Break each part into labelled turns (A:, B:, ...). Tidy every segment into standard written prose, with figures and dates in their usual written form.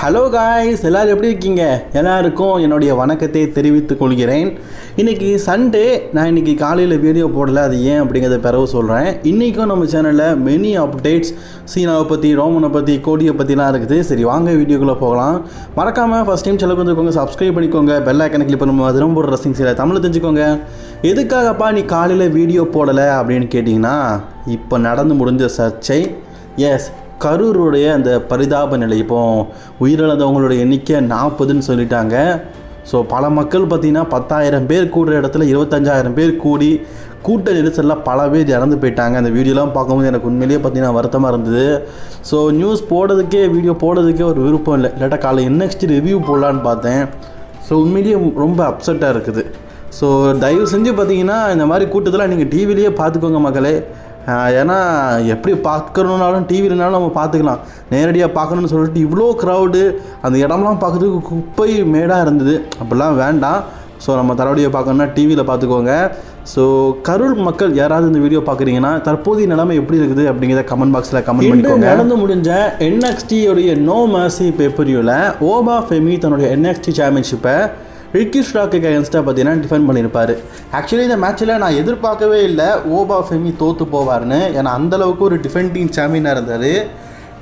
A: Hello guys, எல்லோரும் எப்படி இருக்கீங்க? எல்லாருக்கும் என்னுடைய வணக்கத்தை தெரிவித்துக் கொள்கிறேன். இன்றைக்கி சண்டே. நான் இன்றைக்கி காலையில் வீடியோ போடலை, அது ஏன் அப்படிங்கிறத பிறகு சொல்கிறேன். இன்றைக்கும் நம்ம சேனலில் மெனி அப்டேட்ஸ் சீனாவை பற்றி, ரோமனை பற்றி, கோடியை பற்றிலாம் இருக்குது. சரி, வாங்க வீடியோக்குள்ளே போகலாம். மறக்காமல் ஃபஸ்ட் டைம் செலவு வந்துருக்கோங்க, சப்ஸ்கிரைப் பண்ணிக்கோங்க, பெல் ஐக்கனை கிளிக் பண்ணும்போது அது ரொம்ப ரசிங் சீலை தமிழ் தெரிஞ்சுக்கோங்க. எதுக்காகப்பா நீ காலையில் வீடியோ போடலை அப்படின்னு கேட்டிங்கன்னா, இப்போ நடந்து முடிஞ்ச சர்ச்சை. எஸ், கரூருடைய அந்த பரிதாப நிலை. இப்போ உயிரிழந்தவங்களுடைய எண்ணிக்கை 40ன்னு சொல்லிட்டாங்க. ஸோ பல மக்கள் பார்த்திங்கன்னா 10,000 பேர் கூடுற இடத்துல 25,000 பேர் கூடி கூட்ட நெரிசலில் பல பேர் இறந்து போயிட்டாங்க. அந்த வீடியோலாம் பார்க்கும்போது எனக்கு உண்மையிலேயே பார்த்திங்கன்னா வருத்தமாக இருந்தது. ஸோ நியூஸ் போடுறதுக்கே, வீடியோ போடுறதுக்கே ஒரு விருப்பம் இல்லை. இல்லாட்டா காலை NXT ரிவ்யூ போடலான்னு பார்த்தேன். ஸோ உண்மையிலேயே ரொம்ப அப்செட்டாக இருக்குது. ஸோ தயவு செஞ்சு பார்த்திங்கன்னா இந்த மாதிரி கூட்டத்தில் நீங்கள் டிவிலேயே பார்த்துக்கோங்க மக்களே. ஏன்னா எப்படி பார்க்கணுன்னாலும் டிவிலனாலும் நம்ம பார்த்துக்கலாம். நேரடியாக பார்க்கணுன்னு சொல்லிட்டு இவ்வளோ க்ரௌடு, அந்த இடம்லாம் பார்க்குறதுக்கு குப்பை மேடாக இருந்தது. அப்படிலாம் வேண்டாம். ஸோ நம்ம தரவடியை பார்க்கணுன்னா டிவியில் பார்த்துக்கோங்க. ஸோ கரூர் மக்கள் யாராவது இந்த வீடியோ பார்க்குறீங்கன்னா தற்போதைய நிலைமை எப்படி இருக்குது அப்படிங்கிறத கமெண்ட் பாக்ஸில் கமெண்ட் பண்ணிக்கோங்க. நடந்து முடிஞ்ச NXT உடைய நோ மர்சி பேப்பரியூவில் ஓபா ஃபெமி தன்னுடைய NXT சாம்பியன்ஷிப்பை ரிக்கி ஸ்டாக்கு அகேன்ஸ்டாக பார்த்தீங்கன்னா டிஃபெண்ட் பண்ணியிருப்பார். ஆக்சுவலி இந்த மேட்ச்சில் நான் எதிர்பார்க்கவே இல்லை ஓபா ஃபெமி தோற்று போவார்னு. ஏன்னா அந்தளவுக்கு ஒரு டிஃபெண்டிங் சாம்பியனாக இருந்தார்.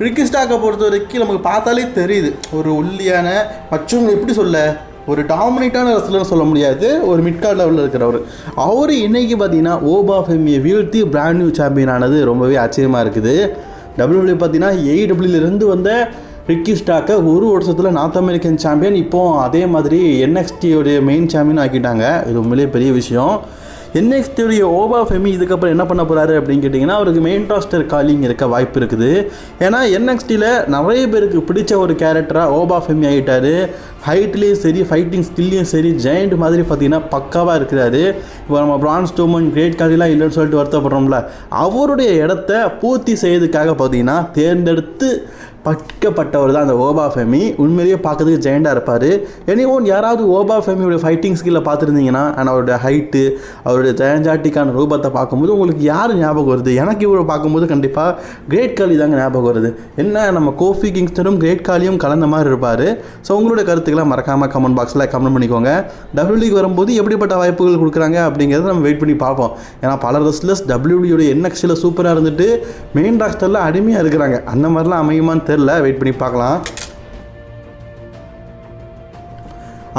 A: ரிக்கி ஸ்டாக்கை பொறுத்த வரைக்கும் நமக்கு பார்த்தாலே தெரியுது, ஒரு ஒல்லியான மற்றும் எப்படி சொல்ல, ஒரு டாமினேட்டான ரெஸ்லர்னு சொல்ல முடியாது, ஒரு மிட்கார்ட் லெவலில் இருக்கிறவர். அவர் இன்றைக்கி பார்த்தீங்கன்னா ஓபா ஃபெமியை வீழ்த்தி பிராண்ட் நியூ சாம்பியன் ஆனது ரொம்பவே ஆச்சரியமாக இருக்குது. WWE பார்த்தீங்கன்னா AEWலேருந்து வந்த ரிக்கி ஸ்டாக்கை ஒரு வருஷத்தில் நார்த் அமெரிக்கன் சாம்பியன், இப்போது அதே மாதிரி NXT மெயின் சாம்பியன் ஆக்கிட்டாங்க. இது உண்மையிலேயே பெரிய விஷயம். NXT ஓபா ஃபெமி இதுக்கப்புறம் என்ன பண்ண போகிறாரு அப்படின்னு கேட்டிங்கன்னா, அவருக்கு மெயின் ராஸ்டர் காலிங் இருக்க வாய்ப்பு இருக்குது. ஏன்னா NXTயில் நிறைய பேருக்கு பிடிச்ச ஒரு கேரக்டராக ஓபா ஃபெமி ஆகிட்டார். ஹைட்லேயும் சரி, ஃபைட்டிங் ஸ்கில்லையும் சரி, ஜெயண்ட் மாதிரி பார்த்திங்கன்னா பக்காவாக இருக்கிறாரு. இப்போ நம்ம பிரான் ஸ்டோமன், கிரேட் காலிலாம் இல்லைன்னு சொல்லிட்டு வருத்தப்படுறோம்ல, அவருடைய இடத்த பூர்த்தி செய்யறதுக்காக பார்த்திங்கன்னா தேர்ந்தெடுத்து பட்கப்பட்டவர் தான் அந்த ஓபா ஃபெமி. உண்மையிலேயே பார்க்கறதுக்கு ஜெயண்டாக இருப்பார். எனிஒன் யாராவது ஓபா ஃபெமியோட ஃபைட்டிங் ஸ்கில்லை பார்த்துருந்தீங்கன்னா, ஆனால் அவருடைய ஹைட்டு, அவருடைய ஜெயஞ்சாட்டிக்கான ரூபத்தை பார்க்கும்போது உங்களுக்கு யார் ஞாபகம் வருது? எனக்கு இவரை பார்க்கும்போது கண்டிப்பாக கிரேட் காலி தாங்க ஞாபகம் வருது. என்ன, நம்ம கோஃபி கிங்ஸ்டனும் கிரேட் காலியும் கலந்த மாதிரி இருப்பார். ஸோ உங்களோட கருத்துக்களை மறக்காமல் கமெண்ட் பாக்ஸில் கமெண்ட் பண்ணிக்கோங்க. WWE வரும்போது எப்படிப்பட்ட வாய்ப்புகள் கொடுக்குறாங்க அப்படிங்கிறத நம்ம வெயிட் பண்ணி பார்ப்போம். ஏன்னா பல ரெஸ்லர்ஸ் WWE NXTயில் சூப்பராக இருந்துட்டு மெயின் ராஸ்டரில் அடிமையாக இருக்கிறாங்க. அந்த மாதிரிலாம் அமையுமான்னு தெரியல, வெயிட் பண்ணி பார்க்கலாம்.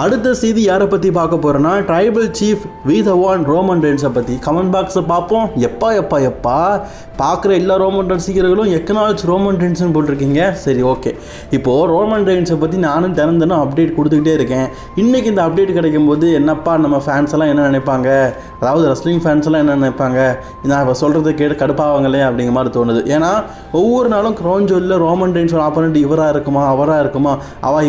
A: அடுத்த செய்தி யாரை பற்றி பார்க்க போகிறோன்னா, ட்ரைபல் சீஃப் V1 ரோமன் ரெயின்ஸை பற்றி. கமெண்ட் பாக்ஸை பார்ப்போம். எப்பா பார்க்குற எல்லா ரோமன் ரசிகர்களும் எக்கனாலஜி ரோமன் ரெயின்ஸ்னு போட்டிருக்கீங்க. சரி, ஓகே. இப்போது ரோமன் ரெயின்ஸை பற்றி நானும் தினம் அப்டேட் கொடுத்துக்கிட்டே இருக்கேன். இன்றைக்கி இந்த அப்டேட் கிடைக்கும் போது என்னப்பா நம்ம ஃபேன்ஸ் எல்லாம் என்ன நினைப்பாங்க, அதாவது ரெஸ்லிங் ஃபேன்ஸ் எல்லாம் என்ன நினைப்பாங்க, நான் இப்போ சொல்கிறத கேட்டு கடுப்பாவாங்களே அப்படிங்கிற மாதிரி தோணுது. ஏன்னா ஒவ்வொரு நாளும் க்ரௌன் ஜுவலில் ரோமன் ரெயின்ஸோட ஆப்போனண்ட் இவராக இருக்குமா, அவராக இருக்குமா,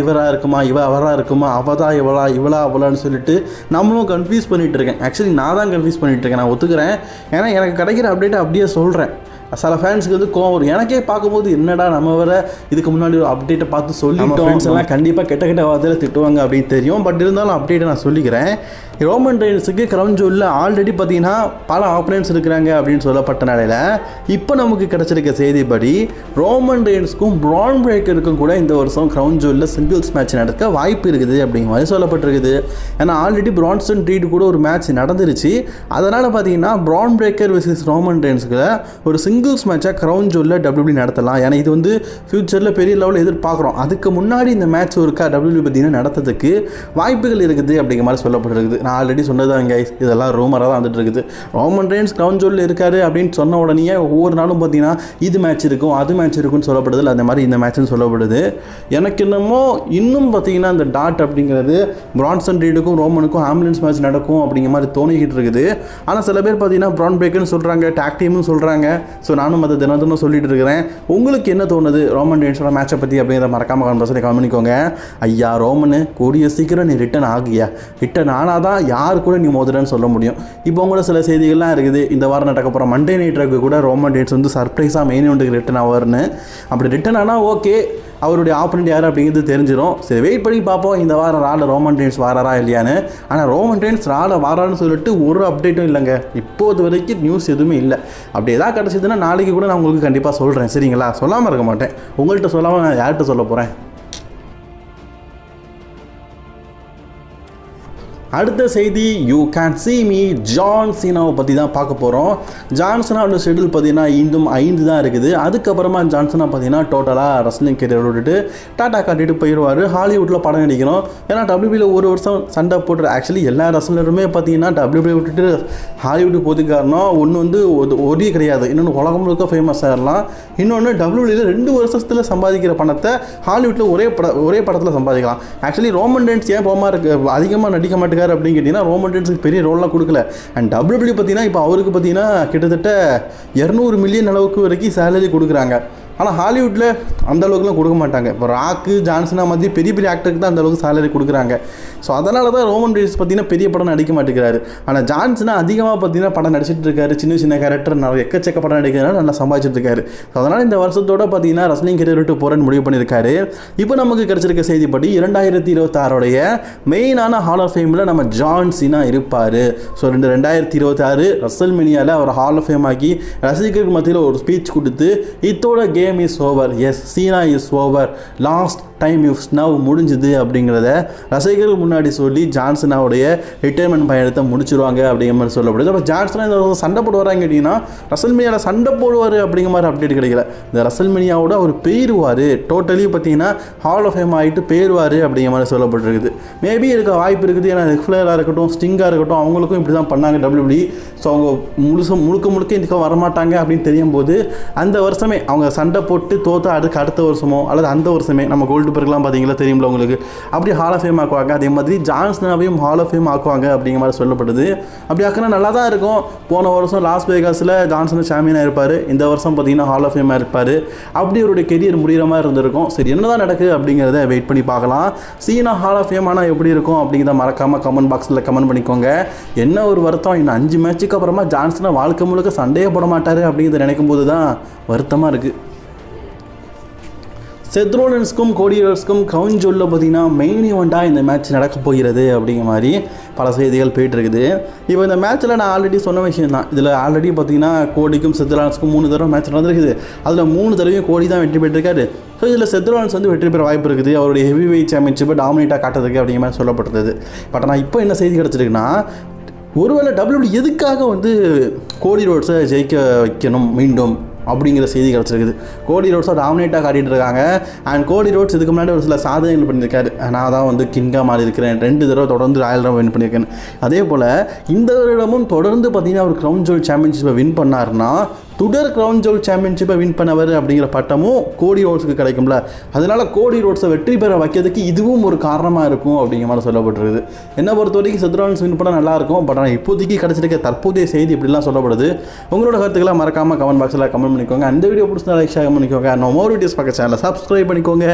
A: இவராக இருக்குமா, அவராக இருக்குமா, அவதான் இவளா அவளான்னு சொல்லிட்டு நம்மளும் கன்ஃபியூஸ் பண்ணிகிட்டு இருக்கேன். ஆக்சுவலி நான் தான் கன்ஃபியூஸ் பண்ணிகிட்டு இருக்கேன், நான் ஒத்துக்கிறேன். ஏன்னா எனக்கு கிடைக்கிற அப்டேட்டை அப்படியே சொல்கிறேன். சில ஃபேன்ஸுக்கு வந்து கோவம் வரும். எனக்கே பார்க்கும்போது என்னடா நம்ம வர இதுக்கு முன்னாடி ஒரு அப்டேட்டை பார்த்து சொல்லிட்டோம், ஃப்ரெண்ட்ஸ் எல்லாம் கண்டிப்பாக கெட்ட வார்த்தையில் திட்டுவாங்க அப்படின்னு தெரியும். பட் இருந்தாலும் அப்டேட்டை நான் சொல்லிக்கிறேன். ரோமன் ரெயின்ஸுக்கு க்ரௌன் ஜுவலில் ஆல்ரெடி பார்த்தீங்கன்னா பல ஆப்பனன்ட்ஸ் இருக்கிறாங்க அப்படின்னு சொல்லப்பட்ட நிலையில் இப்போ நமக்கு கிடச்சிருக்க செய்திப்படி ரோமன் ரெயின்ஸுக்கும் பிரான் பிரேக்கருக்கும் கூட இந்த வருஷம் க்ரௌன் ஜுவலில் சிங்கிள்ஸ் மேட்ச் நடக்க வாய்ப்பு இருக்குது அப்படிங்கிற மாதிரி சொல்லப்பட்டிருக்குது. ஏன்னா ஆல்ரெடி பிரான்சன் ரீட் கூட ஒரு மேட்ச் நடந்துருச்சு. அதனால் பார்த்தீங்கன்னா பிரான் பிரேக்கர் வெர்சஸ் ரோமன் ரெயின்ஸுக்கு ஒரு சிங்கிள்ஸ் மேட்சாக க்ரௌன் ஜுவலில் WWE நடத்தலாம். ஏன்னா இது வந்து ஃப்யூச்சரில் பெரிய லெவலில் எதிர்பார்க்குறோம். அதுக்கு முன்னாடி இந்த மேட்ச் ஒருக்கா WWE பார்த்தீங்கன்னா நடத்துறதுக்கு வாய்ப்புகள் இருக்குது அப்படிங்கிற மாதிரி சொல்லப்பட்டிருக்குது. நான் ஆல்ரெடி சொன்னதான் கைஸ், இதெல்லாம் ரூமராக தான் வந்துட்டு இருக்குது. ரோமன் ரெயின்ஸ் க்ரௌன் ஜுவலில் இருக்காரு அப்படின்னு சொன்ன உடனே ஒவ்வொரு நாளும் பார்த்தீங்கன்னா இது மேட்ச் இருக்கும், அது மேட்ச் இருக்குன்னு சொல்லப்படுது. அந்த மாதிரி இந்த மேட்ச்னு சொல்லப்படுது. எனக்கு என்னமோ இன்னும் பார்த்தீங்கன்னா இந்த டாட் அப்படிங்கிறது பிரான்சன் ரீடுக்கும் ரோமனுக்கும் ஆம்புலன்ஸ் மேட்ச் நடக்கும் அப்படிங்கிற மாதிரி தோணிக்கிட்டு இருக்குது. ஆனால் சில பேர் பார்த்தீங்கன்னா பிரான் பிரேக்கர்னு சொல்கிறாங்க, டாக் டீம்னு சொல்கிறாங்க. ஸோ நானும் அதை தினம் சொல்லிட்டு இருக்கிறேன். உங்களுக்கு என்ன தோணுது ரோமன் ரெயின்ஸோட மேட்சை பற்றி அப்படிங்கிறத மறக்காமல் கமெண்ட் பண்ணிக்கோங்க. ஐயா ரோமனு கூடிய சீக்கிரம் நீ ரிட்டன் ஆகியா, ரிட்டன் ஆனால் தான் யார் கூட நீ மோதுறன்னு சொல்ல முடியும். இப்போ கூட சில செய்திகள்லாம் இருக்குது. இந்த வாரம் நடக்க போகிற மண்டே நைட் ட்ராக்கு கூட ரோமன் ரெயின்ஸ் வந்து சர்ப்ரைஸாக மெயின் இவெண்ட்டுக்கு ரிட்டன் ஆவார்னு. அப்படி ரிட்டன் ஆனால் ஓகே, அவருடைய ஆப்பனண்ட் யார் அப்படிங்கிறது தெரிஞ்சிடும். சரி, வெயிட் பண்ணி பார்ப்போம் இந்த வாரம் ரால ரோமன் ரெயின்ஸ் வாராரா இல்லையான்னு. ஆனால் ரோமன் ரெயின்ஸ் ரால வாரான்னு சொல்லிட்டு ஒரு அப்டேட்டும் இல்லைங்க. இப்போது வரைக்கும் நியூஸ் எதுவுமே இல்லை. அப்படி எதாவது கிடச்சிதுன்னா நாளைக்கு கூட நான் உங்களுக்கு கண்டிப்பாக சொல்கிறேன். சரிங்களா? சொல்லாமல் இருக்க மாட்டேன். உங்கள்கிட்ட சொல்லாமல் நான் யார்கிட்ட சொல்ல போகிறேன்? அடுத்த செய்தி you can see me John சீனாவை பற்றி தான் பார்க்க போகிறோம். ஜான் சீனாவோட ஷெடியூல் பார்த்தீங்கன்னா இன்னும் 5 தான் இருக்குது. அதுக்கப்புறமா ஜான் சீனா பார்த்தீங்கன்னா டோட்டலாக ரெஸ்லிங் கேரியர் விட்டுட்டு டாட்டா காட்டிட்டு போயிடுவார். ஹாலிவுட்டில் படம் நடிக்கணும். ஏன்னா WWEல ஒரு வருஷம் சண்டை போட்டு ஆக்சுவலி எல்லா ரெஸ்லருமே பார்த்தீங்கன்னா WWE விட்டுட்டு ஹாலிவுட்டுக்கு போகிறதுக்கு காரணம் ஒன்று வந்து ஒரே கிடையாது, இன்னொன்று உலகம் முழுக்க ஃபேமஸ் ஆகிடலாம். இன்னொன்று WWEல 2 வருஷத்தில் சம்பாதிக்கிற பணத்தை ஹாலிவுட்டில் ஒரே படத்தில் சம்பாதிக்கலாம். ஆக்சுவலி ரோமன் ரெயின்ஸ் ஏன் போகாமல் அதிகமாக நடிக்க மாட்டேங்க அப்படின்னு கேட்டீங்கன்னா ரோமன் ரெயின்ஸுக்கு பெரிய ரோல்லாம் கொடுக்கல. அண்ட் WWE பார்த்தீங்கன்னா இப்போ அவருக்கு பார்த்தீங்கன்னா கிட்டத்தட்ட 200 மில்லியன் அளவுக்கு வரைக்கும் சேலரி கொடுக்குறாங்க. ஆனால் ஹாலிவுட்டில் அந்த அளவுக்குலாம் கொடுக்க மாட்டாங்க. இப்போ ராக்கு ஜான்சனா மாதிரி பெரிய பெரிய ஆக்டருக்கு தான் அந்த அளவுக்கு சேலரி கொடுக்குறாங்க. ஸோ அதனால தான் ரோமன் ரெயின்ஸ் பார்த்தீங்கன்னா பெரிய படம் நடிக்க மாட்டேங்கிறாரு. ஆனால் ஜான்சனா அதிகமாக பார்த்தீங்கன்னா படம் நடிச்சிட்டு இருக்காரு. சின்ன சின்ன கேரக்டர் நிறைய எக்கச்சக்க படம் நடிக்கிறதுனால நல்லா சம்பாதிச்சிட்டு இருக்காரு. ஸோ அதனால் இந்த வருஷத்தோட பார்த்தீங்கன்னா ரெஸ்லிங் கரியர் விட்டு போகிறேன்னு முடிவு பண்ணியிருக்காரு. இப்போ நமக்கு கிடைச்சிருக்க செய்திப்படி 2026 மெயினான ஹால் ஆஃப் ஃபேமில் நம்ம ஜான் சீனா இருப்பார். ஸோ 2026 ரெஸ்ல்மேனியாவில் அவர் ஹால் ஆஃப் ஃபேம் ஆக்கி ரசிகர்களுக்கு மத்தியில் ஒரு ஸ்பீச் கொடுத்து இதோட game is over, yes Cena is over, last time is now முடிஞ்சுது அப்படிங்கிறத ரசிகர்கள் முன்னாடி சொல்லி ஜான்சனாவுடைய ரிட்டைர்மெண்ட் பயணத்தை முடிச்சிருவாங்க அப்படிங்கிற மாதிரி சொல்லப்படுது. அப்போ ஜான்சனா இந்த சண்டை போடுவாரான்னு கேட்டிங்கன்னா ரெஸ்ல்மேனியாவில் சண்டை போடுவார் அப்படிங்கிற மாதிரி அப்டேட் கிடைக்கல. இந்த ரெஸ்ல்மேனியாவோட அவர் போயிடுவார், டோட்டலி பார்த்தீங்கன்னா ஹால் ஆஃப் ஃபேம் ஆகிட்டு போயிடுவார் அப்படிங்கிற மாதிரி சொல்லப்பட்டிருக்குது. மேபி இருக்க வாய்ப்பு இருக்குது. ஏன்னா ரெஃப்ளராக இருக்கட்டும், ஸ்டிங்காக இருக்கட்டும், அவங்களுக்கும் இப்படி தான் பண்ணாங்க WWE. ஸோ அவங்க முழுக்க இதுக்கு வரமாட்டாங்க அப்படின்னு தெரியும் போது அந்த வருஷமே அவங்க சண்டை போட்டு தோற்ற அடுத்த வருஷமோ அல்லது அந்த வருஷமே நம்ம கோல்டு பெருக்கெலாம் பார்த்தீங்களா தெரியும்ல உங்களுக்கு, அப்படி ஹால் ஆஃப் ஃபேம் ஆக்குவாங்க. அதே மாதிரி ஜான்சனாவையும் ஹால் ஆஃப் ஃபேம் ஆக்குவாங்க அப்படிங்கிற மாதிரி சொல்லப்படுது. அப்படி ஆக்கினா நல்லா தான் இருக்கும். போன வருஷம் லாஸ் வேகாஸில் ஜான்சன் சாம்பியனாக இருப்பார். இந்த வருஷம் பார்த்தீங்கன்னா ஹால் ஆஃப் ஃபேமாக இருப்பார். அப்படி அவருடைய கெரியர் முடிகிற மாதிரி இருந்திருக்கும். சரி, என்ன தான் நடக்குது அப்படிங்கிறத வெயிட் பண்ணி பார்க்கலாம். சீனா ஹால் ஆஃப் ஃபேம் ஆனால் எப்படி இருக்கும் அப்படிங்கிறத மறக்காமல் கமெண்ட் பாக்ஸில் கமெண்ட் பண்ணிக்கோங்க. என்ன ஒரு வருத்தம், இன்னும் 5 மேட்சுக்கு அப்புறமா ஜான்சனை வாழ்க்கை முழுக்க சண்டையே போட மாட்டார் அப்படிங்கிறத நினைக்கும் போது தான் வருத்தமாக இருக்குது. செத் ரோலன்ஸ்க்கும் கோடி ரோட்ஸ்க்கும் கிரவுன் ஜுவலில் பார்த்தீங்கன்னா மெயின் ஈவெண்ட்டாக இந்த மேட்ச் நடக்க போகிறது அப்படிங்கிற மாதிரி பல செய்திகள் போயிட்டுருக்குது. இப்போ இந்த மேட்ச்சில் நான் ஆல்ரெடி சொன்ன விஷயம் தான். இதில் ஆல்ரெடி பார்த்தீங்கன்னா கோடிக்கும் செத் ரோலன்ஸ்க்கும் 3 தடவை மேட்ச் நடந்திருக்குது. அதில் 3 தடவையும் கோடி தான் வெற்றி பெற்றிருக்காரு. ஸோ இதில் செத் ரோலன்ஸ் வந்து வெற்றி பெற வாய்ப்பு இருக்குது. அவருடைய ஹெவி வெயிட் சாம்பியன்ஷிப்பை டாமினேட்டாக காட்டுறதுக்கு அப்படிங்கிற மாதிரி சொல்லப்பட்டது. பட் ஆனால் இப்போ என்ன செய்தி கிடச்சிருக்குன்னா, ஒருவேளை WWE எதுக்காக வந்து கோடி ரோட்ஸை ஜெயிக்க வைக்கணும் மீண்டும் அப்படிங்கிற செய்தி கிடச்சிருக்குது. கோடி ரோட்ஸை டாமினேட்டாக காட்டிகிட்டு இருக்காங்க. அண்ட் கோடி ரோட்ஸ் இதுக்கு முன்னாடி ஒரு சில சாதனைகள் பண்ணியிருக்காரு. நான் தான் வந்து கிங்காக மாறி இருக்கிறேன், 2 தடவை தொடர்ந்து ராயல் ரம்பல் வின் பண்ணியிருக்கேன். அதே போல் இந்த வருடமும் தொடர்ந்து பார்த்தீங்கன்னா அவர் கிரவுன் ஜுவல் சாம்பியன்ஷிப்பை வின் பண்ணார்னா தொடர் கிரவுன் ஜுவல் சாம்பியன்ஷிப்பை வின் பண்ணவர் அப்படிங்கிற பட்டமும் கோடி ரோட்ஸுக்கு கிடைக்கும்ல. அதனால் கோடி ரோட்ஸை வெற்றி பெற வைக்கிறதுக்கு இதுவும் ஒரு காரணமாக இருக்கும் அப்படிங்கிற மாதிரி சொல்லப்பட்டிருக்குது. என்னை பொறுத்த வரைக்கும் செத் ரோலன்ஸ் வின் பண்ண நல்லாயிருக்கும். பட் ஆனால் இப்போதைக்கு கிடச்சிருக்க தற்போதைய செய்தி இப்படிலாம் சொல்லப்படுது. உங்களோட கருத்துக்களை மறக்காமல் கமெண்ட் பாக்ஸில் கமெண்ட் பண்ணிக்கோங்க. அந்த வீடியோ பிடிச்சா லைக் ஷேர் பண்ணிக்கோங்க. நம்ம மோர் வீடியோஸ் பார்க்க சேனலை சப்ஸ்கிரைப் பண்ணிக்கோங்க.